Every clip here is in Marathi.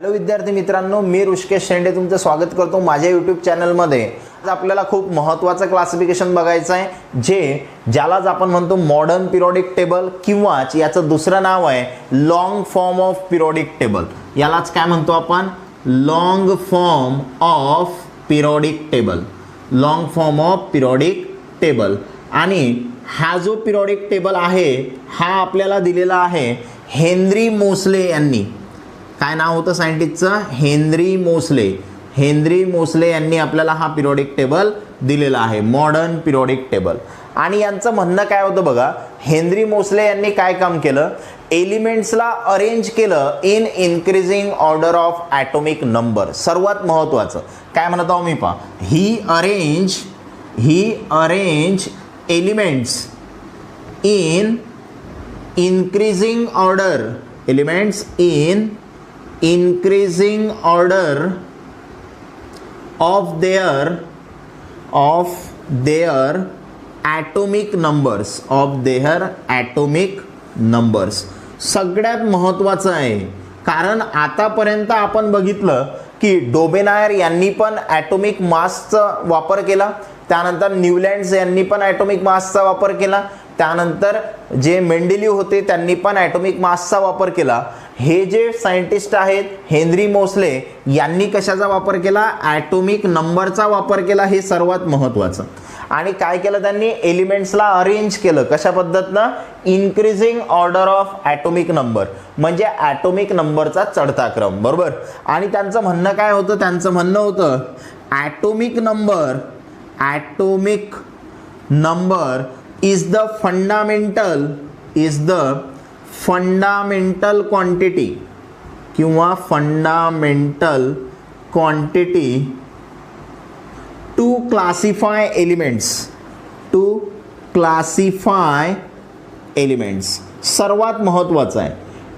हॅलो विद्यार्थी मित्रांनो, मी ऋषिकेश शेंडे तुमचं स्वागत करतो माझ्या यूट्यूब चॅनलमध्ये। आज आपल्याला खूप महत्त्वाचं क्लासिफिकेशन बघायचं आहे, ज्यालाच आपण म्हणतो मॉडर्न पिरियोडिक टेबल किंवा याचं दुसरं नाव आहे long form of periodic table. यालाच काय म्हणतो आपण? Long form of periodic table, long form of periodic table. आणि हा जो पिरियोडिक टेबल आहे हा आपल्याला दिलेला आहे हेनरी मोसले यांनी। काय नाव होतं सायंटिस्टचं? हेनरी मोसले। हेनरी मोसले यांनी आपल्याला हा पिरियोडिक टेबल दिलेला आहे, मॉडर्न पिरियोडिक टेबल। आणि यांचं म्हणणं काय होतं बघा, हेनरी मोसले यांनी काय काम केलं? एलिमेंट्सला अरेंज केलं in increasing order of atomic number. सर्वात महत्त्वाचं काय म्हणत आहो मी पहा, ही arrange elements in increasing order, elements in increasing order of their atomic numbers, सगळ्यात महत्त्वाचं आहे। कारण आतापर्यंत आपण बघितलं की डोबेनायर यांनी पण ॲटॉमिक मासचा वापर केला, त्यानंतर न्यूलँड्स यांनी पण ॲटॉमिक मासचा वापर केला, त्यानंतर जे मेंडेलिव्ह होते त्यांनी पण ॲटॉमिक मासचा वापर केला। हे जे सायंटिस्ट आहेत हेनरी मोसले यांनी कशाचा वापर केला? ॲटॉमिक नंबरचा वापर केला, हे सर्वात महत्त्वाचं। आणि काय केलं त्यांनी? एलिमेंट्सला अरेंज केलं कशा पद्धतीनं? Increasing order of atomic number, म्हणजे ॲटॉमिक नंबरचा चढता क्रम, बरोबर। आणि त्यांचं म्हणणं काय होतं? त्यांचं म्हणणं होतं atomic number is the fundamental quantity किंवा fundamental quantity to classify elements, सर्वात महत्त्वाचं आहे।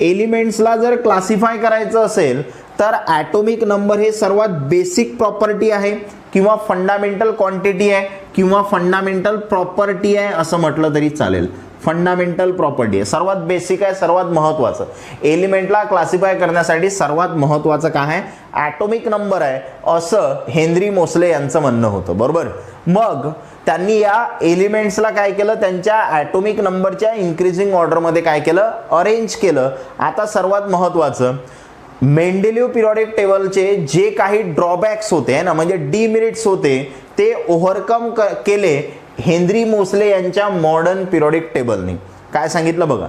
एलिमेंट्सला जर क्लासिफाय करायचं असेल तर ॲटॉमिक नंबर हे सर्वात बेसिक प्रॉपर्टी आहे किंवा फंडामेंटल क्वांटिटी आहे किंवा फंडामेंटल प्रॉपर्टी आहे असं म्हटलं तरी चालेल। फंडामेंटल प्रॉपर्टी आहे, सर्वात बेसिक आहे, सर्वात महत्त्वाचं। एलिमेंटला क्लासिफाय करण्यासाठी सर्वात महत्त्वाचं काय आहे? ॲटॉमिक नंबर आहे, असं हेनरी मोसले यांचं म्हणणं होतं, बरोबर। मग त्यांनी या एलिमेंट्सला काय केलं? त्यांच्या ॲटॉमिक नंबरच्या इन्क्रीजिंग ऑर्डरमध्ये काय केलं? अरेंज केलं। आता सर्वात महत्त्वाचं, मेंडेलिव्ह पिरियोडिक टेबलचे जे काही ड्रॉबॅक्स होते ना, म्हणजे डिमेरिट्स होते, ते ओव्हरकम केले हेनरी मोसले यांच्या मॉडर्न पिरियोडिक टेबलने। काय सांगितलं बघा,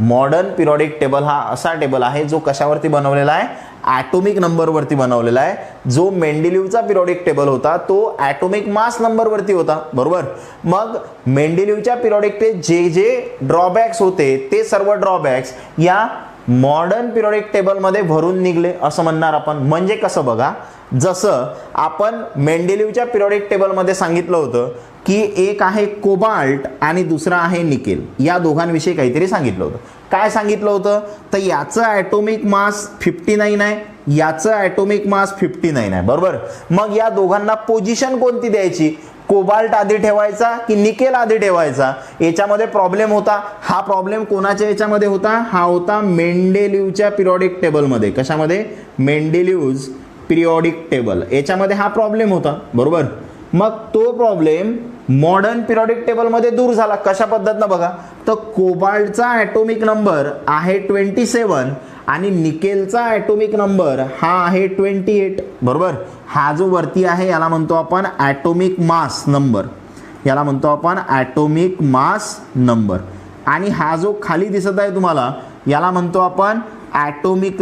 मॉडर्न पिरियोडिक टेबल हा असा टेबल आहे जो कशावरती बनवलेला आहे? ॲटॉमिक नंबरवरती बनवलेला आहे। जो मेंडेलिव्हचा पिरियोडिक टेबल होता तो ॲटॉमिक मास नंबरवरती होता, बरोबर। मग मेंडेलिव्हच्या पिरियोडिक टेबल जे ड्रॉबॅक्स होते ते सर्व ड्रॉबॅक्स या मॉडर्न पिरियोडिक टेबलमध्ये भरून निघले असं म्हणणार आपण। म्हणजे कसं बघा, जसं आपण मेंडेलिव्हच्या पिरियोडिक टेबलमध्ये सांगितलं होतं की एक आहे कोबाल्ट आणि दुसरा आहे निकेल, या दोघांविषयी काहीतरी सांगितलं होतं। काय सांगितलं होतं? तर याचं ॲटॉमिक मास 59 आहे, याचं ॲटॉमिक मास 59 आहे, बरोबर। मग या दोघांना पोझिशन कोणती द्यायची? कोबाल्ट आधी ठेवायचा की निकेल आधी ठेवायचा? याच्यामध्ये प्रॉब्लेम होता। हा प्रॉब्लेम कोणाच्या याच्यामध्ये होता? हा होता मेंडेलिव्हच्या पिरियोडिक टेबलमध्ये। कशामध्ये? मेंडेलिव्हज पिरियोडिक टेबल याच्यामध्ये हा प्रॉब्लेम होता, बरोबर। मग तो प्रॉब्लेम मॉडर्न पिरियोडिक टेबलमध्ये दूर झाला। कशा पद्धतीनं बघा, तर कोबाल्टचा ॲटॉमिक नंबर आहे 27 आणि निकेलचा ॲटॉमिक नंबर हा आहे 28, बरोबर। हा जो वरती आहे याला म्हणतो आपण ॲटॉमिक मास नंबर, याला म्हणतो आपण ॲटॉमिक मास नंबर। आणि हा जो खाली दिसत आहे तुम्हाला याला म्हणतो आपण ॲटॉमिक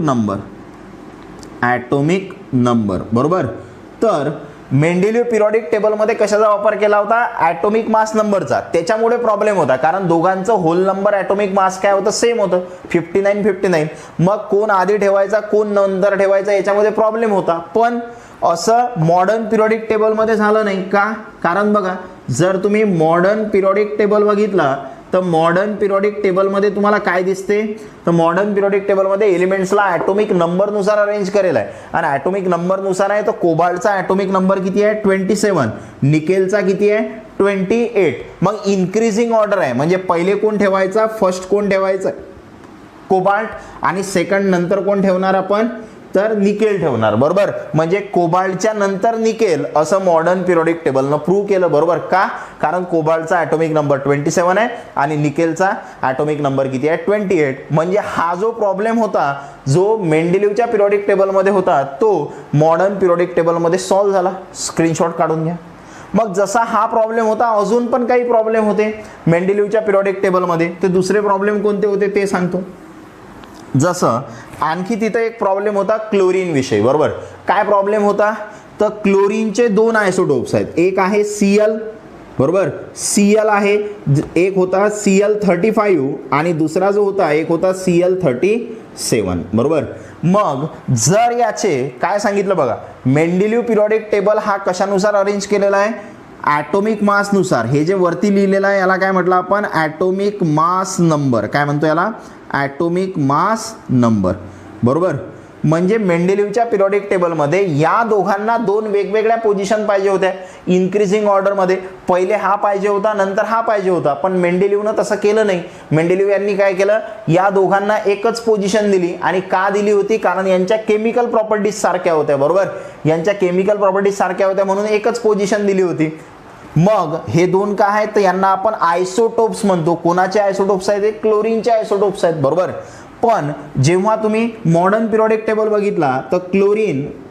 नंबर, बरोबर। तर मेंडेलिव्ह पिरियोडिक टेबलमध्ये कशाचा वापर केला होता? ॲटॉमिक मास नंबरचा। त्याच्यामुळे प्रॉब्लेम होता, कारण दोघांचं होल नंबर ॲटॉमिक मास काय होतं? सेम होतं, 59. मग कोण आधी ठेवायचा कोण नंतर ठेवायचा याच्यामध्ये प्रॉब्लेम होता। पण असं मॉडर्न पिरियोडिक टेबलमध्ये झालं नाही का? कारण बघा, जर तुम्ही मॉडर्न पिरियोडिक टेबल बघितला तर मॉडर्न पिरियोडिक टेबलमध्ये तुम्हाला काय दिसते? तर मॉडर्न पिरियोडिक टेबलमध्ये एलिमेंट्सला ॲटॉमिक नंबरनुसार अरेंज केलेला आहे आणि ॲटॉमिक नंबरनुसार आहे। तर कोबाल्टचा ॲटॉमिक नंबर किती आहे? 27, निकेलचा किती आहे? 28। मग इन्क्रीजिंग ऑर्डर आहे, म्हणजे पहिले कोण ठेवायचा? फर्स्ट कोण ठेवायचं? कोबाल्ट, आणि सेकंड नंतर कोण ठेवणार आपण? तर निकेल ठेवणार, बरोबर. म्हणजे कोबाल्टच्या नंतर निकेल असं मॉडर्न पिरियोडिक टेबलनं प्रूव्ह केलं, बरोबर. का? कारण कोबाल्टचा ॲटॉमिक नंबर 27 आहे आणि निकेलचा ॲटॉमिक नंबर किती आहे? 28. म्हणजे हा जो प्रॉब्लेम होता, जो मेंडेलिव्हच्या पिरियोडिक टेबलमध्ये होता, तो मॉडर्न पिरियोडिक टेबलमध्ये सॉल्व्ह झाला. स्क्रीनशॉट काढून घ्या. मग जसा हा प्रॉब्लेम होता, अजून पण काही प्रॉब्लेम होते मेंडेलिव्हच्या पिरियोडिक टेबलमध्ये. ते दुसरे प्रॉब्लेम कोणते होते ते सांगतो. जसं आणखी तिथं एक प्रॉब्लेम होता क्लोरीन विषयी, बरोबर. काय प्रॉब्लेम होता? तर क्लोरीनचे 2 आयसोटोप्स आहेत. एक आहे Cl, बरोबर, Cl आहे. एक होता Cl35 आणि दुसरा जो होता एक होता Cl37, बरोबर. मग जर याचे काय सांगितलं बघा, मेंडेलिव्ह पिरियोडिक टेबल हा कशानुसार अरेंज केलेला आहे? ॲटॉमिक मास नुसार. हे जे वरती लिहिलेलं आहे याला काय म्हटलं आपण? Atomic mass number. काय म्हणतो याला? ॲटॉमिक मास नंबर, बरोबर. म्हणजे मेंडेलिव्हच्या पिरियोडिक टेबलमध्ये या दोघांना 2 वेगवेगळ्या पोझिशन पाहिजे होत्या इन्क्रीजिंग ऑर्डरमध्ये. पहिले हा पाहिजे होता, नंतर हा पाहिजे होता, पण मेंडेलिव्हनं तसं केलं नाही. मेंडेलिव्ह यांनी काय केलं? या दोघांना एकच पोझिशन दिली. आणि का दिली होती? कारण यांच्या केमिकल प्रॉपर्टीज सारख्या होत्या, बरोबर. यांच्या केमिकल प्रॉपर्टीज सारख्या होत्या म्हणून एकच पोझिशन दिली होती. मग हे 2 काय आहेत? तर यांना आपण आयसोटोप्स म्हणतो. कोणाचे आयसोटोप्स आहेत? क्लोरीनचे आयसोटोप्स आहेत, बरोबर. पण जेव्हा तुम्ही मॉडर्न पिरियोडिक टेबल बघितला तर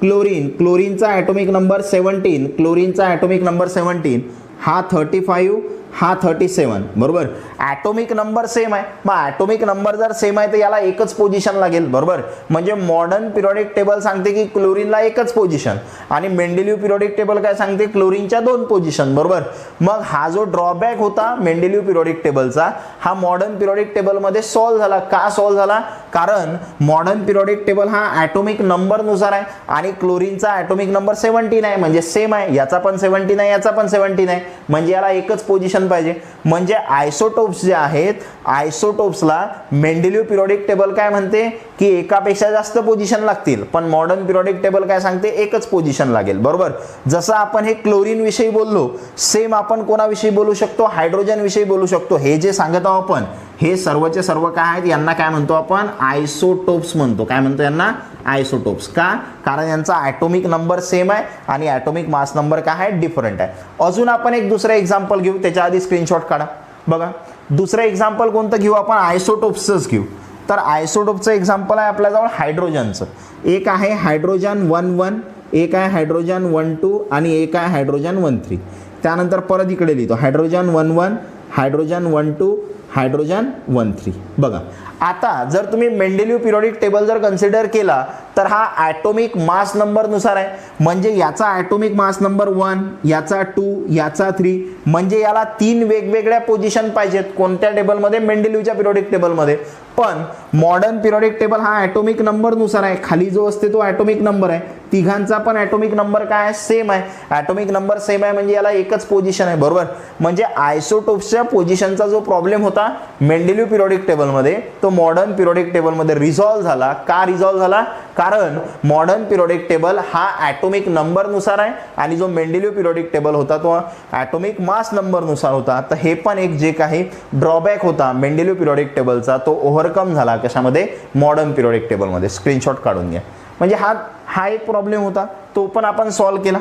क्लोरीनचा ॲटॉमिक नंबर 17, क्लोरीनचा ॲटॉमिक नंबर 17, हा 35, हा 37, बरोबर. ॲटॉमिक नंबर सेम आहे. मग ॲटॉमिक नंबर जर सेम आहे तर याला एकच पोझिशन लागेल, बरोबर. म्हणजे मॉडर्न पिरियोडिक टेबल सांगते की क्लोरीनला एकच पोझिशन आणि मेंडेलिव्ह पिरियोडिक टेबल काय सांगते? क्लोरीनच्या 2 पोझिशन, बरोबर. मग हा जो ड्रॉबॅक होता मेंडेलिव्ह पिरियोडिक टेबलचा, हा मॉडर्न पिरियोडिक टेबलमध्ये सॉल्व्ह झाला. का सॉल्व्ह झाला? कारण मॉडर्न पिरियोडिक टेबल हा ॲटॉमिक नंबरनुसार आहे आणि क्लोरीनचा ॲटॉमिक नंबर 17 आहे, म्हणजे सेम आहे. याचा पण 17 आहे, याचा पण 17 आहे, म्हणजे याला एकच पोझिशन पाहिजे. म्हणजे आयसोटोप्स जे आहेत, आयसोटोप्सला मेंडेलिव्ह पिरियोडिक टेबल काय म्हणते की एकापेक्षा जास्त पोझिशन लागतील, पण मॉडर्न पिरियोडिक टेबल काय सांगते? एकच पोझिशन लागेल, बरोबर. जसं आपण हे क्लोरीन विषयी बोललो, सेम आपण कोणाविषयी बोलू शकतो? हायड्रोजन विषयी बोलू शकतो. हे जे सांगत आहोत आपण, हे सर्वचे सर्व काय आहेत? यांना काय म्हणतो आपण? आयसोटोप्स म्हणतो. काय म्हणतो यांना? आयसोटोप्स. का? कारण यांचा ॲटॉमिक नंबर सेम आहे आणि ॲटॉमिक मास नंबर काय आहे? डिफरंट आहे. अजून आपण एक दुसरं एक्झाम्पल घेऊ, त्याच्या आधी स्क्रीनशॉट काढा. बघा, दुसरं एक्झाम्पल कोणतं घेऊ आपण? आयसोटोप्सच घेऊ. तर आयसोटोपचं एक्झाम्पल आहे आपल्याजवळ हायड्रोजनचं. एक आहे हायड्रोजन 11, एक आहे हायड्रोजन 12 आणि एक आहे हायड्रोजन 13. त्यानंतर परत इकडे लिहितो हायड्रोजन 11, हायड्रोजन 12, हायड्रोजन 13. बघा, आता जर तुम्ही मेंडेलिव्ह पिरियोडिक टेबल जर कन्सिडर केला तर हा ॲटॉमिक मास नंबरनुसार आहे. म्हणजे याचा ॲटॉमिक मास नंबर 1, याचा 2, याचा 3, म्हणजे याला 3 वेगवेगळ्या पोझिशन पाहिजेत. कोणत्या टेबलमध्ये? मेंडेलिव्हच्या पिरियोडिक टेबलमध्ये. पण मॉडर्न पिरियोडिक टेबल हा ॲटॉमिक नंबरनुसार आहे. खाली जो असते तो ॲटॉमिक नंबर आहे. तिघांचा पण ॲटॉमिक नंबर काय आहे? सेम आहे. ॲटॉमिक नंबर सेम आहे म्हणजे याला एकच पोझिशन आहे, बरोबर. म्हणजे आयसोटोप्सच्या पोझिशनचा जो प्रॉब्लेम होता मेंडेलिव्ह पिरियोडिक टेबलमध्ये, तो मॉडर्न पिरियोडिक टेबलमध्ये रिझॉल्व्ह झाला. का रिझॉल्व्ह झाला? कारण मॉडर्न पिरियोडिक टेबल हा ॲटॉमिक नंबरनुसार आहे आणि जो मेंडेलिव्ह पिरियोडिक टेबल होता तो ॲटॉमिक मास नंबरनुसार होता. तर हे पण एक जे काही ड्रॉबॅक होता मेंडेलिव्ह पिरियोडिक टेबलचा तो ओव्हरकम झाला. कशामध्ये? मॉडर्न पिरियोडिक टेबलमध्ये. स्क्रीनशॉट काढून घ्या. म्हणजे हा एक प्रॉब्लेम होता, तो पण आपण सॉल्व्ह केला.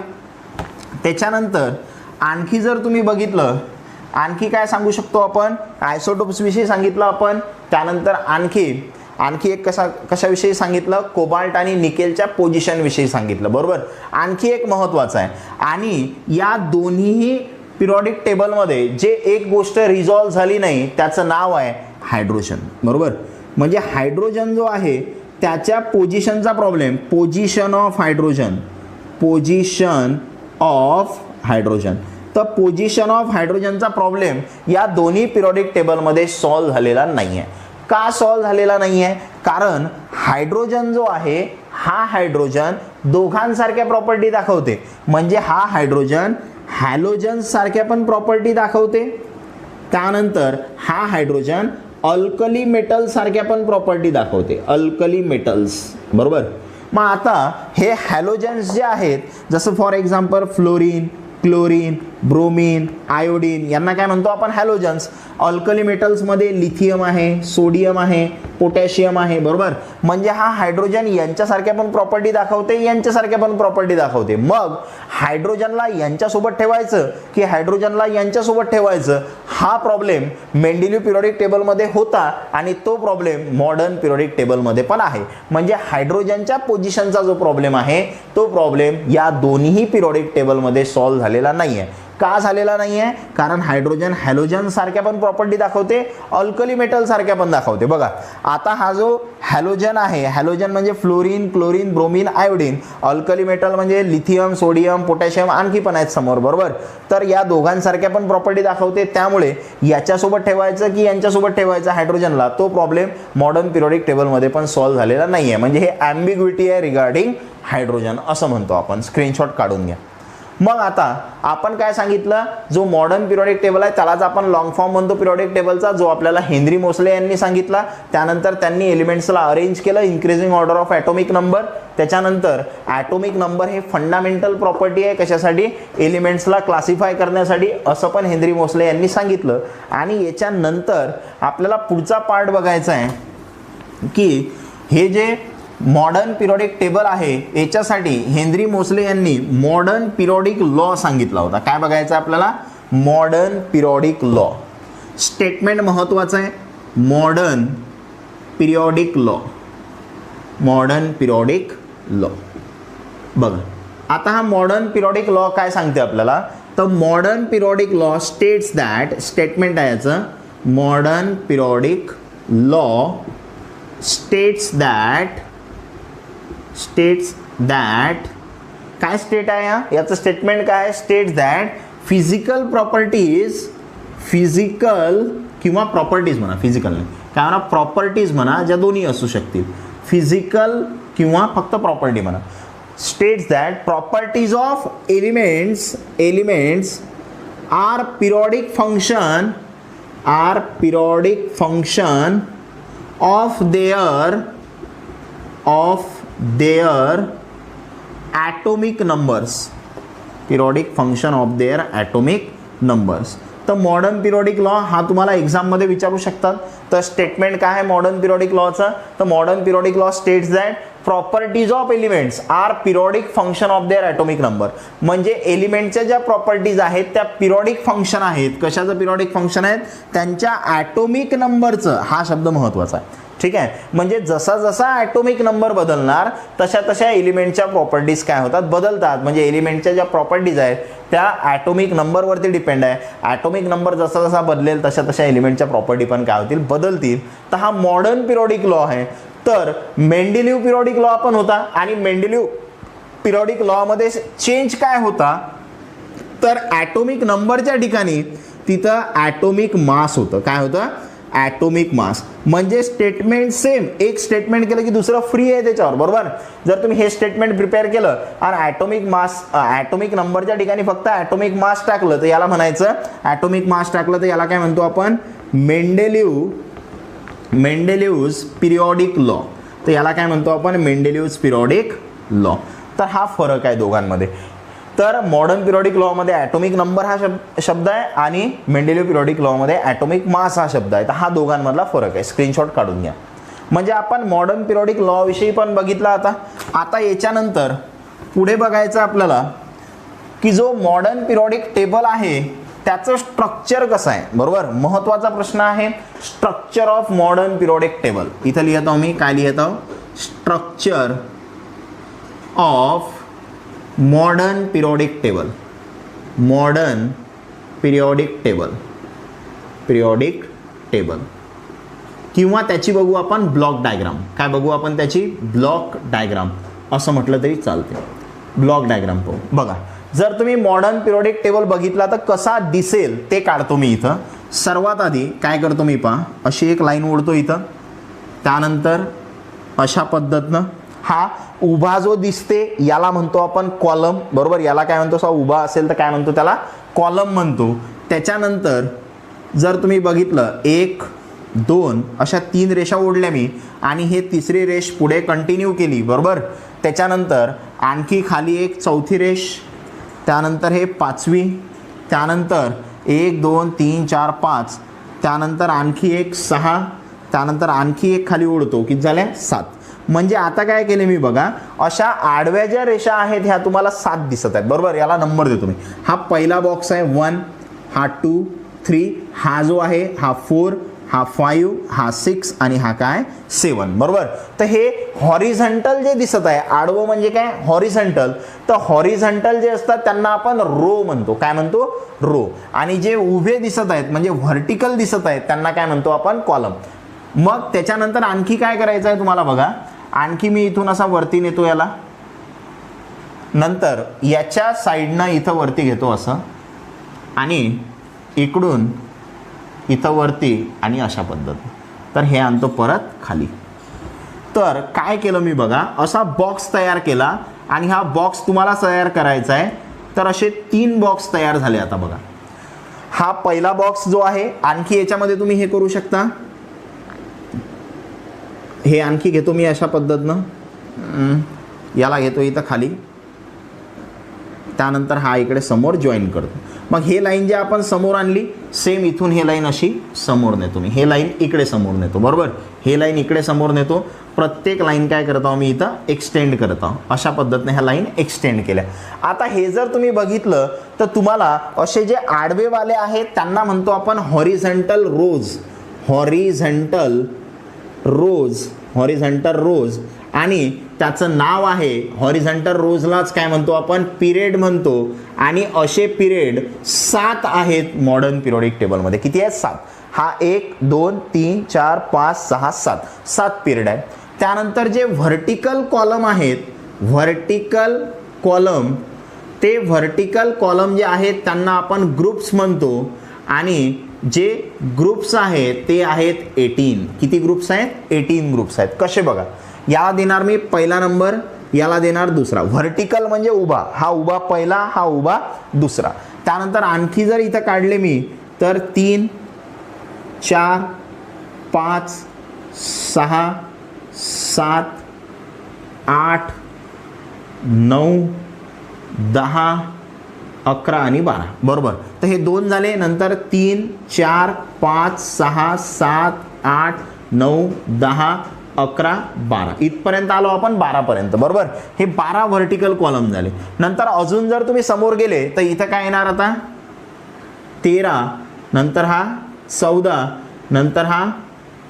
त्याच्यानंतर आणखी जर तुम्ही बघितलं, आणखी काय सांगू शकतो आपण? आयसोटोप्स विषयी सांगितलं आपण. त्यानंतर आणखी एक कशाविषयी सांगितलं? कोबाल्ट आणि निकेलच्या पोझिशन विषयी सांगितलं, बरोबर. आणखी एक महत्त्वाचं आहे, आणि या दोन्ही पिरियोडिक टेबलमध्ये जे एक गोष्ट रिझॉल्व्ह झाली नाही त्याचं नाव आहे हायड्रोजन, बरोबर. म्हणजे हायड्रोजन जो आहे त्याच्या पोझिशनचा प्रॉब्लेम, पोझिशन ऑफ हायड्रोजन. तर पोझिशन ऑफ हायड्रोजनचा प्रॉब्लेम या दोन्ही पिरियोडिक टेबलमध्ये सॉल्व्ह झालेला नाही आहे. का सॉल्व्ह झालेला नाही आहे? कारण हायड्रोजन जो आहे, हा हायड्रोजन दोघांसारख्या प्रॉपर्टी दाखवते. म्हणजे हा हायड्रोजन हॅलोजन सारख्या पण प्रॉपर्टी दाखवते. त्यानंतर हा हायड्रोजन अल्कली मेटल सारख्या पण प्रॉपर्टी दाखवते. अल्कली मेटल्स, बरोबर. मग आता हे हॅलोजन्स जे आहेत, जसं for example fluorine, chlorine, bromine, iodine यांना काय म्हणतो आपण हॅलोजन्स. अल्कली मेटल्समध्ये लिथियम आहे, सोडियम आहे, पोटॅशियम आहे, बरोबर. म्हणजे हा हायड्रोजन यांच्यासारख्या पण प्रॉपर्टी दाखवते, यांच्यासारख्या पण प्रॉपर्टी दाखवते. मग हायड्रोजनला यांच्यासोबत ठेवायचं की हायड्रोजनला यांच्यासोबत ठेवायचं, हा प्रॉब्लेम मेंडेलिव्ह पिरियडिक टेबलमध्ये होता आणि तो प्रॉब्लेम मॉडर्न पिरियडिक टेबलमध्ये पण आहे. म्हणजे हायड्रोजनच्या पोझिशनचा जो प्रॉब्लेम आहे तो प्रॉब्लेम या दोन्ही पिरियडिक टेबलमध्ये सॉल्व्ह झालेला नाही आहे. का झालेला नाही आहे? कारण हायड्रोजन हॅलोजन सारख्या पण प्रॉपर्टी दाखवते, अल्कली मेटल सारख्या पण दाखवते. बघा आता हा जो हॅलोजन आहे, हॅलोजन म्हणजे fluorine, chlorine, bromine, iodine. Alkali metal म्हणजे लिथियम, सोडियम, पोटॅशियम आणखी पण आहेत समोर, बरोबर. तर या दोघांसारख्या पण प्रॉपर्टी दाखवते. त्यामुळे याच्यासोबत ठेवायचं की यांच्यासोबत ठेवायचं हायड्रोजनला, तो प्रॉब्लेम मॉडर्न पिरियडिक टेबलमध्ये पण सॉल्व्ह झालेला नाही आहे. म्हणजे हे ॲम्बिग्विटी आहे रिगार्डिंग हायड्रोजन असं म्हणतो आपण. स्क्रीनशॉट काढून घ्या. मग आता आपण काय सांगितलं, जो मॉडर्न पिरियडिक टेबल आहे त्यालाच आपण लॉंग फॉर्म म्हणतो पिरियडिक टेबलचा, जो आपल्याला हेनरी मोसले यांनी सांगितला. त्यानंतर त्यांनी एलिमेंट्सला अरेंज केलं increasing order of atomic number. त्याच्यानंतर ॲटॉमिक नंबर हे फंडामेंटल प्रॉपर्टी आहे कशासाठी, एलिमेंट्सला क्लासिफाय करण्यासाठी, असं पण हेनरी मोसले यांनी सांगितलं. आणि याच्यानंतर आपल्याला पुढचा पार्ट बघायचा आहे की हे जे मॉडर्न पिरियडिक टेबल आहे याच्यासाठी हेनरी मोसले यांनी मॉडर्न पिरियडिक लॉ सांगितला होता. काय बघायचं आपल्याला, मॉडर्न पिरियडिक लॉ. स्टेटमेंट महत्वाचं आहे, modern periodic law, modern periodic law. बघा आता हा मॉडर्न पिरियडिक लॉ काय सांगते आपल्याला, तर modern periodic law states that, statement आहे याचं, modern periodic law states that काय स्टेट आहे याचं स्टेटमेंट काय, states that physical properties, physical किंवा प्रॉपर्टीज म्हणा, फिजिकल नाही काय म्हणा, प्रॉपर्टीज म्हणा, ज्या दोन्ही असू शकतील, फिजिकल किंवा फक्त प्रॉपर्टी म्हणा. States that properties of elements are periodic function of their atomic numbers, periodic function of their atomic numbers. तर मॉडर्न पिरियडिक लॉ हा तुम्हाला एक्झाममध्ये विचारू शकतात. तर स्टेटमेंट काय आहे मॉडर्न पिरियडिक लॉचं, तर modern periodic law states that properties of elements are periodic function of their atomic number. म्हणजे एलिमेंटच्या ज्या प्रॉपर्टीज आहेत त्या पिरियडिक फंक्शन आहेत. कशाचं पिरियडिक फंक्शन आहेत, त्यांच्या ॲटॉमिक नंबरचं. हा शब्द महत्त्वाचा आहे, ठीक आहे. म्हणजे जसा जसा ॲटॉमिक नंबर बदलणार तशा तशा एलिमेंटच्या प्रॉपर्टीज काय होतात, बदलतात. म्हणजे एलिमेंटच्या ज्या प्रॉपर्टीज आहेत त्या ॲटॉमिक नंबरवरती डिपेंड आहे. ॲटॉमिक नंबर जसा जसा बदलेल तशा तशा एलिमेंटच्या प्रॉपर्टी पण काय होतील, बदलतील. तर हा मॉडर्न पिरियडिक लॉ आहे. तर मेंडेलिव्ह पिरियडिक लॉ पण होता आणि मेंडेलिव्ह पिरियडिक लॉमध्ये चेंज काय होता, तर ॲटॉमिक नंबरच्या ठिकाणी तिथं ॲटॉमिक मास होतं. काय होतं, ॲटॉमिक मास. म्हणजे स्टेटमेंट सेम, एक स्टेटमेंट केलं की दुसरं फ्री आहे त्याच्यावर, बरोबर. जर तुम्ही हे स्टेटमेंट प्रिपेअर केलं आणि ॲटॉमिक नंबरच्या ठिकाणी फक्त ॲटॉमिक मास टाकलं तर याला म्हणायचं, ॲटॉमिक मास टाकलं तर याला काय म्हणतो आपण, मेंडेलिव्हज पिरियडिक लॉ. तर याला काय म्हणतो आपण, मेंडेलिव्हज पिरियडिक लॉ. तर हा फरक आहे दोघांमध्ये. तर मॉडर्न पिरियडिक लॉमध्ये ॲटॉमिक नंबर हा शब्द आहे आणि मेंडेलिव्ह पिरियडिक लॉमध्ये ॲटॉमिक मास हा शब्द आहे. तर हा दोघांमधला फरक आहे. स्क्रीनशॉट काढून घ्या. म्हणजे आपण मॉडर्न पिरियडिक लॉ विषयी पण बघितला. आता याच्यानंतर पुढे बघायचं आपल्याला की जो मॉडर्न पिरियडिक टेबल आहे त्याचं स्ट्रक्चर कसं आहे, बरोबर. महत्त्वाचा प्रश्न आहे structure of modern periodic table. इथं लिहित आहो मी, काय लिहित आहो, structure of modern periodic table, modern periodic table किंवा त्याची बघू आपण ब्लॉक डायग्राम. काय बघू आपण त्याची, ब्लॉक डायग्राम असं म्हटलं तरी चालते. ब्लॉक डायग्राम पाहू. बघा जर तुम्ही मॉडर्न पिरियडिक टेबल बघितला तर कसा दिसेल ते काढतो मी इथं. सर्वात आधी काय करतो मी, पहा अशी एक लाईन ओढतो इथं, त्यानंतर अशा पद्धतीनं हा उभा जो दिसते याला म्हणतो आपण कॉलम, बरोबर. याला काय म्हणतो, असा उभा असेल तर काय म्हणतो, त्याला कॉलम म्हणतो. त्याच्यानंतर जर तुम्ही बघितलं 1 2 अशा 3 रेषा ओढल्या मी आणि हे तिसरी रेष पुढे कंटिन्यू केली, बरोबर. त्याच्यानंतर आणखी खाली एक चौथी रेष, त्यानंतर हे 5वी, त्यानंतर 1 2 3 4 5, त्यानंतर आणखी एक 6, त्यानंतर आणखी एक खाली ओढतो, किती झाल्या 7. म्हणजे आता काय केले मी बघा, अशा आडव्या ज्या रेषा आहेत ह्या तुम्हाला 7 दिसत आहेत बरोबर. याला नंबर देतो मी. हा पहिला बॉक्स आहे 1, हा 2 3, हा जो आहे हा 4, हा 5, हा 6 आणि हा काय 7 बरोबर. तर हे हॉरिझॉन्टल जे दिसत आहे, आडवं म्हणजे काय हॉरिझॉन्टल, तर हॉरिझॉन्टल जे असतात त्यांना आपण रो म्हणतो. काय म्हणतो रो. आणि जे उभे दिसत आहेत म्हणजे व्हर्टिकल दिसत आहेत त्यांना काय म्हणतो आपण कॉलम. मग त्याच्यानंतर आणखी काय करायचं आहे तुम्हाला बघा, आणखी मी इथून असा वरती नेतो याला, नंतर याच्या साईडनं इथं वरती घेतो असं, आणि इकडून इथं वरती आणि अशा पद्धती, तर हे आणतो परत खाली. तर काय केलं मी बघा, असा बॉक्स तयार केला आणि हा बॉक्स तुम्हाला तयार करायचा आहे. तर असे 3 बॉक्स तयार झाले. आता बघा हा पहिला बॉक्स जो आहे, आणखी याच्यामध्ये तुम्ही हे करू शकता, हे आणखी घेतो मी अशा पद्धतीनं, याला घेतो इथं खाली, त्यानंतर हा इकडे समोर जॉईन करतो. मग हे लाईन जे आपण समोर आणली, सेम इथून हे लाईन अशी समोर नेतो मी, हे लाईन इकडे समोर नेतो बरोबर, हे लाईन इकडे समोर नेतो. प्रत्येक लाईन काय करत आहो मी इथं एक्सटेंड करत आहो. अशा पद्धतीने ह्या लाईन एक्सटेंड केल्या. आता हे जर तुम्ही बघितलं तर तुम्हाला असे जे आडवेवाले आहेत त्यांना म्हणतो आपण हॉरिझॉन्टल रोज, हॉरिझॉन्टल रोज, आणि त्याचं नाव आहे हॉरिझॉन्टल रोजलाच काय म्हणतो आपण पिरियड म्हणतो. आणि असे पिरियड 7 आहेत मॉडर्न पिरियोडिक टेबलमध्ये. किती आहेत 7. हा 1 2 3 4 5 6 7 पिरियड आहे. त्यानंतर जे व्हर्टिकल कॉलम आहेत, व्हर्टिकल कॉलम, ते व्हर्टिकल कॉलम जे आहेत त्यांना आपण ग्रुप्स म्हणतो. आणि जे ग्रुप्स आहेत ते आहेत 18. किती ग्रुप्स आहेत 18 ग्रुप्स आहेत. कसे बघा, याला देणार मी पहिला नंबर, याला देणार दुसरा. व्हर्टिकल म्हणजे उभा, हा उभा पहिला, हा उभा दुसरा. त्यानंतर आणखी जर इथं काढले मी तर 3 4 5 6 7 8 9 10 11 आणि 12 बरोबर. तर हे 2 झाले. नंतर 3 4 5 6 7 8 9 10 11 12 इथपर्यंत आलो आपण 12 पर्यंत बरोबर. हे 12 व्हर्टिकल कॉलम झाले. नंतर अजून जर तुम्ही समोर गेले तर इथं काय येणार आता 13, नंतर हा 14, नंतर हा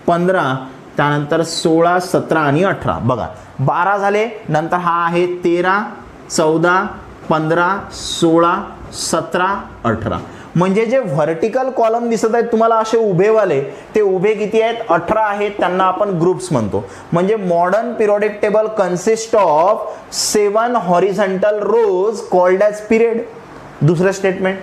15, त्यानंतर 16 17 आणि 18 बघा 12 झाले. नंतर हा आहे 13 14 15 16 17 18. म्हणजे जे व्हर्टिकल कॉलम दिसत आहेत तुम्हाला असे उभेवाले, ते उभे किती आहेत 18 आहेत. त्यांना आपण ग्रुप्स म्हणतो. म्हणजे modern periodic table consist of 7 horizontal rows called as period. दुसरं statement,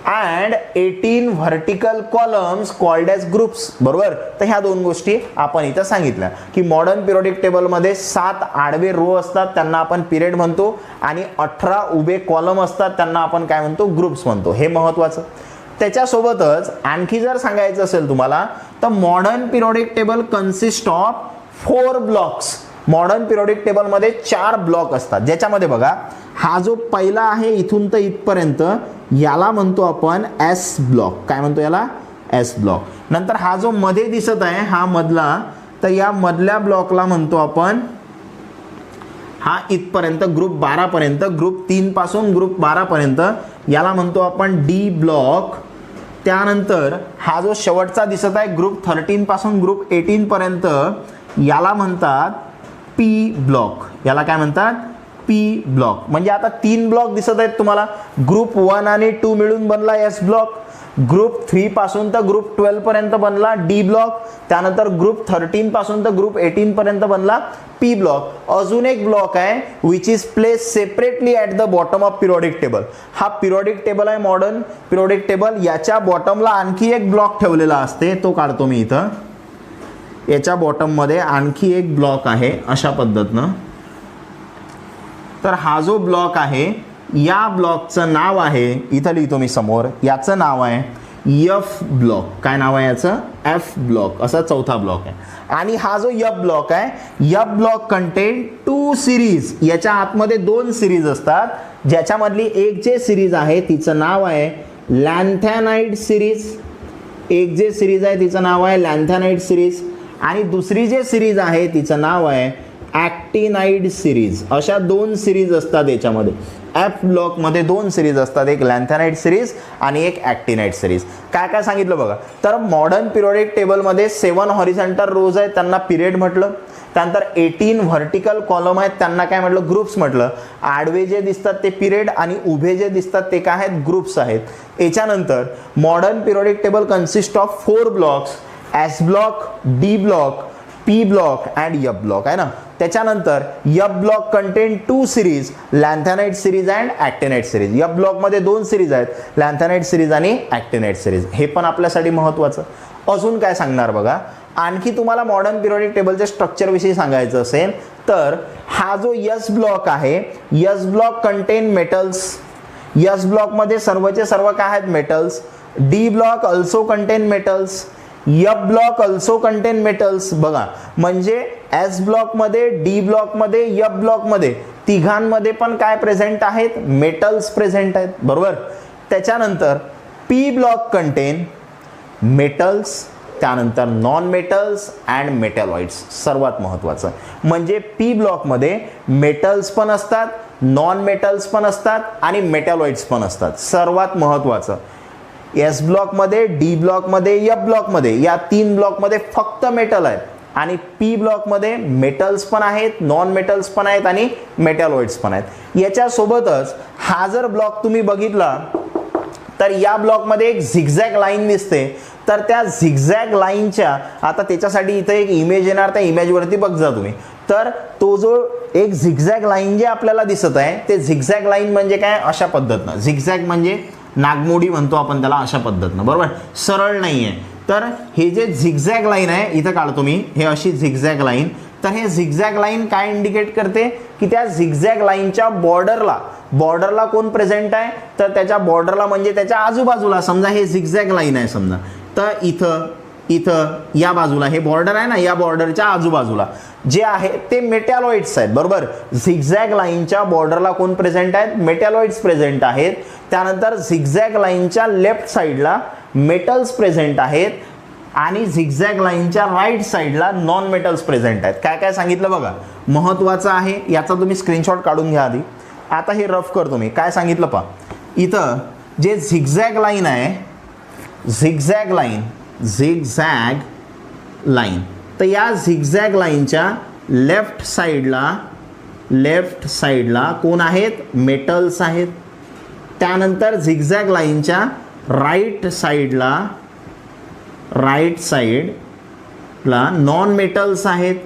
and 18 vertical columns called as groups बरोबर. तर ह्या 2 गोष्टी आपण इथं सांगितल्या की मॉडर्न पिरियोडिक टेबलमध्ये 7 आडवे रो असतात त्यांना आपण पिरियड म्हणतो, आणि 18 उभे कॉलम असतात त्यांना आपण काय म्हणतो ग्रुप्स म्हणतो. हे महत्त्वाचं. त्याच्यासोबतच आणखी जर सांगायचं असेल तुम्हाला तर modern periodic table consist of 4 blocks. Modern periodic टेबलमध्ये 4 ब्लॉक असतात, ज्याच्यामध्ये बघा हा जो पहिला आहे इथून तर इथपर्यंत याला म्हणतो आपण एस ब्लॉक. काय म्हणतो याला एस ब्लॉक. नंतर हा जो मध्ये दिसत आहे हा मधला, तर या मधल्या ब्लॉकला म्हणतो आपण हा इथपर्यंत ग्रुप 12 पर्यंत, ग्रुप 3 पासून ग्रुप 12 पर्यंत याला म्हणतो आपण डी ब्लॉक. त्यानंतर हा जो शेवटचा दिसत आहे ग्रुप 13 पासून ग्रुप 18 पर्यंत याला म्हणतात पी ब्लॉक. याला काय म्हणतात पी ब्लॉक. म्हणजे आता 3 ब्लॉक दिसत आहेत तुम्हाला. ग्रुप 1 आणि 2 मिळून बनला एस ब्लॉक. ग्रुप 3 पासून तर ग्रुप 12 पर्यंत बनला डी ब्लॉक. त्यानंतर ग्रुप 13 पासून तर ग्रुप 18 पर्यंत बनला पी ब्लॉक. अजून एक ब्लॉक आहे which is place separately at the bottom of periodic table. हा पिरियोडिक टेबल आहे मॉडर्न पिरियोडिक टेबल. याच्या बॉटमला आणखी एक ब्लॉक ठेवलेला असते, तो काढतो मी इथं. याच्या बॉटममध्ये आणखी एक ब्लॉक आहे अशा पद्धतीनं. तर हा जो ब्लॉक आहे या ब्लॉकचं नाव आहे, इथं लिहितो मी समोर, याचं नाव आहे एफ ब्लॉक. काय नाव आहे याचं एफ ब्लॉक. असा चौथा ब्लॉक आहे. आणि हा जो एफ ब्लॉक आहे, एफ ब्लॉक कंटेन 2 सिरीज. याच्या आतमध्ये 2 सिरीज असतात, ज्याच्यामधली एक जे सिरीज आहे तिचं नाव आहे लॅन्थॅनाइड सिरीज, एक जे सिरीज आहे तिचं नाव आहे लॅन्थॅनाइड सिरीज आणि दुसरी जे सिरीज आहे तिचं नाव आहे ॲक्टिनाइड सिरीज. अशा दोन सिरीज असतात याच्यामध्ये. एफ ब्लॉकमध्ये दोन सिरीज असतात, एक लॅन्थॅनाइड सिरीज आणि एक ॲक्टिनाइड सिरीज. काय काय सांगितलं बघा. तर मॉडर्न पिरियोडिक टेबलमध्ये 7 हॉरिझॉन्टल रोज आहेत त्यांना पिरियड म्हटलं. त्यानंतर 18 व्हर्टिकल कॉलम आहेत त्यांना काय म्हटलं, ग्रुप्स म्हटलं. आडवे जे दिसतात ते पिरियड आणि उभे जे दिसतात ते काय आहेत, ग्रुप्स आहेत. याच्यानंतर modern periodic table consist of 4 blocks, S block, D block, P block and F block आहे ना. त्याच्यानंतर F block contain 2 series, lanthanide series and actinide series. F ब्लॉकमध्ये 2 सिरीज आहेत, लॅन्थॅनाइड सिरीज आणि ॲक्टिनाइड सिरीज. हे पण आपल्यासाठी महत्त्वाचं. अजून काय सांगणार बघा. आणखी तुम्हाला मॉडर्न पिरियोडिक टेबलच्या स्ट्रक्चरविषयी सांगायचं असेल तर हा जो यस ब्लॉक आहे, yes block content metals. Yes ब्लॉकमध्ये सर्वचे सर्व काय आहेत, metals. D block also content metals. F block also content metals. बघा म्हणजे एस ब्लॉकमध्ये, डी ब्लॉकमध्ये, एफ ब्लॉकमध्ये तिघांमध्ये पण काय प्रेझेंट आहेत, मेटल्स प्रेझेंट आहेत. बरोबर. त्याच्यानंतर पी ब्लॉक कंटेन मेटल्स, त्यानंतर नॉन मेटल्स अँड मेटॅलॉइड्स. सर्वात महत्त्वाचं म्हणजे पी ब्लॉकमध्ये मेटल्स पण असतात, नॉन मेटल्स पण असतात आणि मेटॅलॉइड्स पण असतात. सर्वात महत्त्वाचं एस ब्लॉकमध्ये, डी ब्लॉकमध्ये, एफ ब्लॉकमध्ये या 3 ब्लॉकमध्ये फक्त मेटल आहेत आणि पी ब्लॉकमध्ये मेटल्स पण आहेत, नॉन मेटल्स पण आहेत आणि मेटॅलॉइड्स पण आहेत. याच्यासोबतच हा जर ब्लॉक तुम्ही बघितला तर या ब्लॉकमध्ये एक झिगझॅग लाईन दिसते. तर त्या झिगझॅग लाईनच्या, आता त्याच्यासाठी इथं एक इमेज येणार, त्या इमेजवरती बघ जा तुम्ही. तर तो जो एक झिगझॅग लाईन जे आपल्याला दिसत आहे ते झिगझॅग लाईन म्हणजे काय, अशा पद्धतीनं. झिगझॅग म्हणजे नागमोडी म्हणतो आपण त्याला, अशा पद्धतीनं. बरोबर. सरळ नाही आहे. तर हे जे झिगझॅग लाईन आहे इथं काढतो मी, हे अशी झिगझॅग लाईन. तर हे झिगझॅग लाईन काय इंडिकेट करते की त्या झिगझॅग लाईनच्या बॉर्डरला कोण प्रेझेंट आहे, तर त्याच्या बॉर्डरला म्हणजे त्याच्या आजूबाजूला. समजा हे झिगझॅग लाईन आहे समजा, तर इथं या बाजूला हे बॉर्डर आहे ना, या बॉर्डरच्या आजूबाजूला जे आहे ते मेटॅलॉइड्स आहेत. बरोबर. झिगझॅग लाईनच्या बॉर्डरला कोण प्रेझेंट आहेत, मेटॅलॉइड्स प्रेझेंट आहेत. त्यानंतर झिगझॅग लाईनच्या लेफ्ट साईडला मेटल्स प्रेझेंट आहेत आणि झिगझॅग लाईनच्या राईट साईडला नॉन मेटल्स प्रेझेंट आहेत. काय काय सांगितलं बघा, महत्त्वाचं आहे. याचा तुम्ही स्क्रीनशॉट काढून घ्या आधी. आता हे रफ करतो मी. काय सांगितलं पहा, इथं जे झिगझॅग लाईन आहे, झिगझॅग लाईन, तर या झिगझॅग लाईनच्या लेफ्ट साईडला कोण आहेत, मेटल्स आहेत. त्यानंतर झिगझॅग लाईनच्या राईट साईडला नॉन मेटल्स आहेत.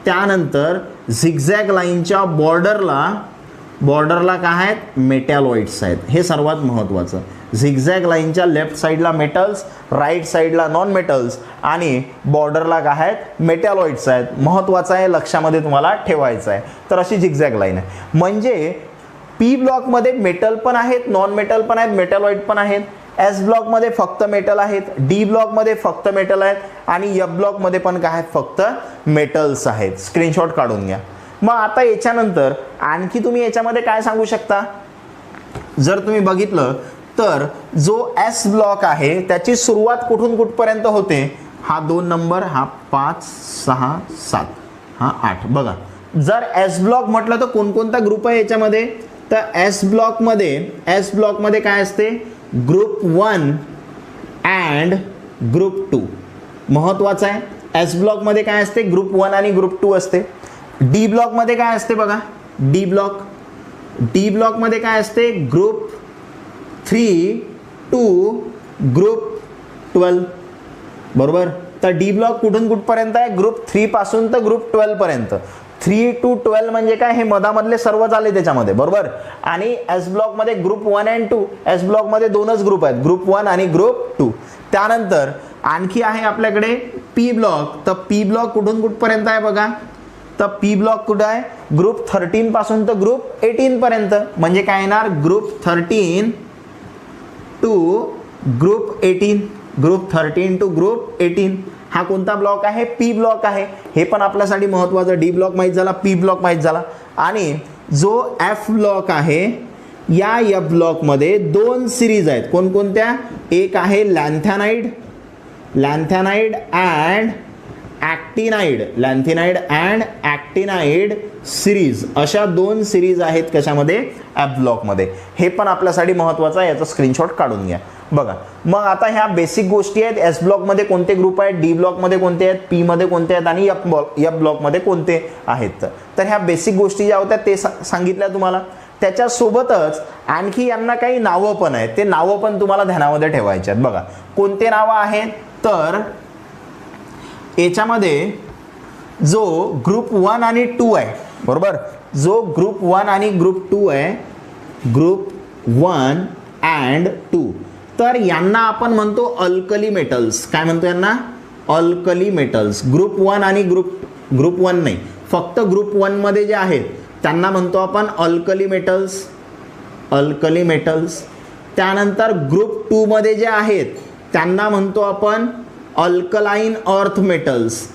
त्यानंतर झिगझॅग लाईनच्या बॉर्डरला काय आहेत, मेटॅलॉइड्स आहेत. हे सर्वात महत्त्वाचं. झिगझॅग लाईनच्या लेफ्ट साईडला मेटल्स, राईट साईडला नॉन मेटल्स आणि बॉर्डरला काय आहेत, मेटॅलॉइड्स आहेत. महत्त्वाचं आहे, लक्षामध्ये तुम्हाला ठेवायचं आहे. तर अशी झिगझॅग लाईन आहे. म्हणजे पी ब्लॉकमध्ये मेटल पण आहेत, नॉन मेटल पण आहेत, मेटॅलॉइड पण आहेत. एस ब्लॉकमध्ये फक्त मेटल आहेत, डी ब्लॉकमध्ये फक्त मेटल आहेत आणि एफ ब्लॉकमध्ये पण काय आहेत, फक्त मेटल्स आहेत. स्क्रीनशॉट काढून घ्या. मग आता याच्यानंतर आणखी तुम्ही याच्यामध्ये काय सांगू शकता, जर तुम्ही बघितलं तर जो एस ब्लॉक आहे त्याची सुरुवात कुठून कुठपर्यंत होते, हा 2 नंबर, हा 5, 6, 7, हा 8. बघा जर एस ब्लॉक म्हटलं तर कोणकोणता ग्रुप आहे याच्यामध्ये, तर एस ब्लॉकमध्ये काय असते, ग्रुप 1 अँड ग्रुप 2. महत्त्वाचं आहे. एस ब्लॉकमध्ये काय असते, ग्रुप 1 आणि ग्रुप 2 असते. डी ब्लॉकमध्ये काय असते बघा, डी ब्लॉकमध्ये काय असते, ग्रुप 3 टू ग्रुप 12. बरोबर. तर डी ब्लॉक कुठून कुठपर्यंत आहे, ग्रुप 3 पासून तर ग्रुप 12 पर्यंत. 3 to 12 म्हणजे काय, हे मधामधले सर्व झाले त्याच्यामध्ये. बरोबर. आणि एस ब्लॉकमध्ये ग्रुप 1 and 2, एस ब्लॉकमध्ये 2च ग्रुप आहेत, ग्रुप 1 आणि ग्रुप 2. त्यानंतर आणखी आहे आपल्याकडे पी ब्लॉक. तर पी ब्लॉक कुठून कुठपर्यंत आहे बघा, तर पी ब्लॉक कुठं आहे, ग्रुप 13 पासून तर ग्रुप 18 पर्यंत. म्हणजे काय येणार, group 13 to group 18, group 13 to group 18. हा कोणता ब्लॉक आहे, पी ब्लॉक आहे. हे पण आपल्यासाठी महत्त्वाचं. डी ब्लॉक माहीत झाला, पी ब्लॉक माहीत झाला. आणि जो एफ ब्लॉक आहे, या एफ ब्लॉकमध्ये दोन सिरीज आहेत. कोणकोणत्या? एक आहे लॅन्थॅनाइड अँड ॲक्टिनाइड, लॅन्थेनाइड अँड ॲक्टिनाइड सिरीज, अशा दोन सिरीज आहेत कशामध्ये? एफ ब्लॉकमध्ये. हे पण आपल्यासाठी महत्त्वाचं आहे, याचा स्क्रीनशॉट काढून घ्या. बघा मग आता ह्या बेसिक गोष्टी आहेत. एस ब्लॉकमध्ये कोणते ग्रुप आहेत, डी ब्लॉकमध्ये कोणते आहेत, पी मध्ये कोणते आहेत आणि एफ ब्लॉकमध्ये कोणते आहेत. तर ह्या बेसिक गोष्टी ज्या होत्या ते सांगितल्या तुम्हाला. त्याच्यासोबतच आणखी यांना काही नावं पण आहेत, ते नावं पण तुम्हाला ध्यानामध्ये ठेवायचे आहेत. बघा कोणते नावं आहेत, तर याच्यामध्ये जो ग्रुप 1 आणि 2 आहे, बरोबर, जो ग्रुप 1 आणि ग्रुप 2 आहे, ग्रुप 1 अँड 2, तर यांना आपण म्हणतो अल्कली मेटल्स. काय म्हणतो यांना? Alkali metals. ग्रुप 1 आणि ग्रुप 1 नाही, फक्त ग्रुप 1 मध्ये जे आहेत त्यांना म्हणतो आपण अल्कली मेटल्स. त्यानंतर ग्रुप 2 मध्ये जे आहेत त्यांना म्हणतो आपण अल्कलाइन अर्थ मेटल्स.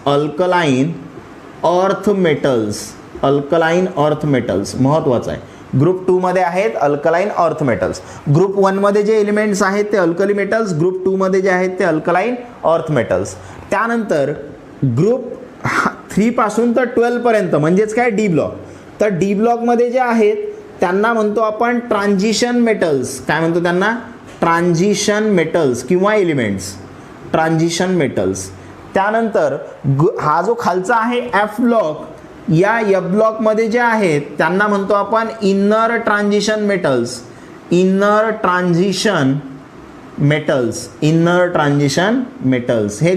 महत्वाचं आहे, ग्रुप 2 मध्ये आहेत अल्कलाइन अर्थ मेटल्स. ग्रुप 1 मध्ये जे एलिमेंट्स आहेत ते अल्कली मेटल्स, ग्रुप 2 मध्ये जे आहेत ते अल्कलाइन अर्थ मेटल्स. त्यानंतर ग्रुप 3 पासून तर 12 पर्यंत म्हणजेच काय? D block. तर डी ब्लॉक मध्ये जे आहेत त्यांना म्हणतो आपण ट्रान्झिशन मेटल्स. काय म्हणतो त्यांना? ट्रान्झिशन मेटल्स किंवा एलिमेंट्स, ट्रान्झिशन मेटल्स. त्यानंतर हा जो खालचा आहे एफ ब्लॉक, या एफ ब्लॉक मध्ये जे आहेत त्यांना म्हणतो आपण इनर ट्रान्झिशन मेटल्स. हे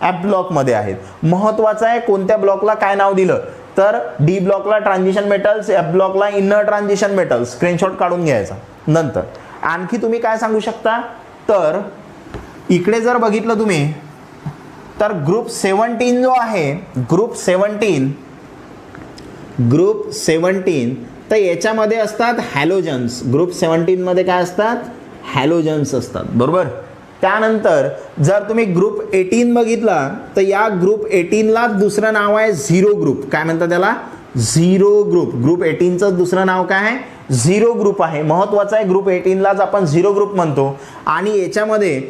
एफ ब्लॉक मध्ये आहेत. महत्वाचं आहे कोणत्या ब्लॉकला काय नाव दिलं, तर डी ब्लॉकला ट्रान्झिशन मेटल्स, एफ ब्लॉकला इनर ट्रान्झिशन मेटल्स. स्क्रीनशॉट काढून घ्यायचा. नंतर आणखी तुम्ही काय सांगू शकता, तर इकडे जर बघितलं तुम्ही तर ग्रुप 17 जो आहे, ग्रुप 17 तर याच्यामध्ये असतात हॅलोजन्स. ग्रुप 17 मध्ये काय असतात? हॅलोजन्स असतात, बरोबर. त्यानंतर जर तुम्ही ग्रुप 18 बघितला तर या ग्रुप 18 ला दुसरं नाव आहे झिरो ग्रुप. काय म्हणतात त्याला? Zero group. ग्रुप 18चं दुसरं नाव काय आहे? झिरो ग्रुप आहे. महत्वाचं आहे, ग्रुप 18 लाच आपण झिरो ग्रुप म्हणतो. आणि याच्यामध्ये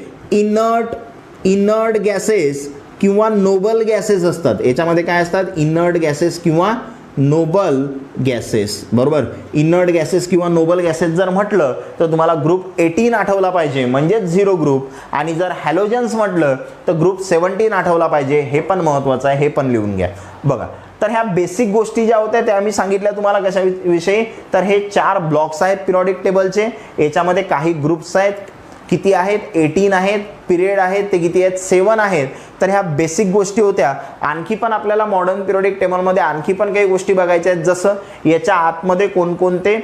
इनर्ट गॅसेस किंवा नोबल गॅसेस असतात. याच्यामध्ये काय असतात? इनर्ट गॅसेस किंवा नोबल गॅसेस, बरोबर. इनर्ट गॅसेस किंवा नोबल गॅसेस जर म्हटलं तर तुम्हाला ग्रुप 18 आठवला पाहिजे, म्हणजेच झिरो ग्रुप. आणि जर हॅलोजन्स म्हटलं तर ग्रुप 17 आठवला पाहिजे. हे पण महत्वाचं आहे, हे पण लिहून घ्या. बघा तर ह्या बेसिक गोष्टी ज्या होत्या त्या मी सांगितल्या तुम्हाला कशाविषयी, तर हे 4 ब्लॉक्स आहेत पिरियॉडिक टेबलचे. याच्यामध्ये काही ग्रुप्स आहेत, किती आहेत? 18 आहेत. पिरियड आहेत ते किती आहेत? 7 आहेत. तर ह्या बेसिक गोष्टी होत्या. आणखी पण आपल्याला मॉडर्न पिरियॉडिक टेबलमध्ये आणखी पण काही गोष्टी बघायच्या आहेत, जसं याच्या आतमध्ये कोणकोणते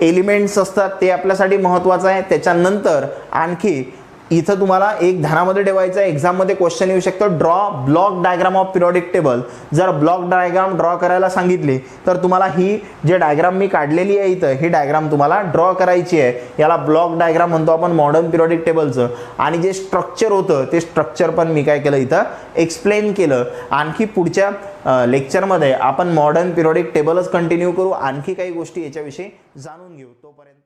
एलिमेंट्स असतात ते आपल्यासाठी महत्त्वाचं आहे. त्याच्यानंतर आणखी इथं तुम्हाला एक ध्यानामध्ये ठेवायचं आहे, एक्झाममध्ये क्वेश्चन येऊ शकतो, draw block diagram of periodic table. जर ब्लॉक डायग्राम ड्रॉ करायला सांगितली तर तुम्हाला ही जे डायग्राम मी काढलेली आहे इथं, ही डायग्राम तुम्हाला ड्रॉ करायची आहे. याला ब्लॉक डायग्राम म्हणतो आपण मॉडर्न पिरियॉडिक टेबलचं. आणि जे स्ट्रक्चर होतं ते स्ट्रक्चर पण मी काय केलं इथं एक्सप्लेन केलं. आणखी पुढच्या लेक्चरमध्ये आपण मॉडर्न पिरियॉडिक टेबलच कंटिन्यू करू. आणखी काही गोष्टी याच्याविषयी जाणून घेऊ. तोपर्यंत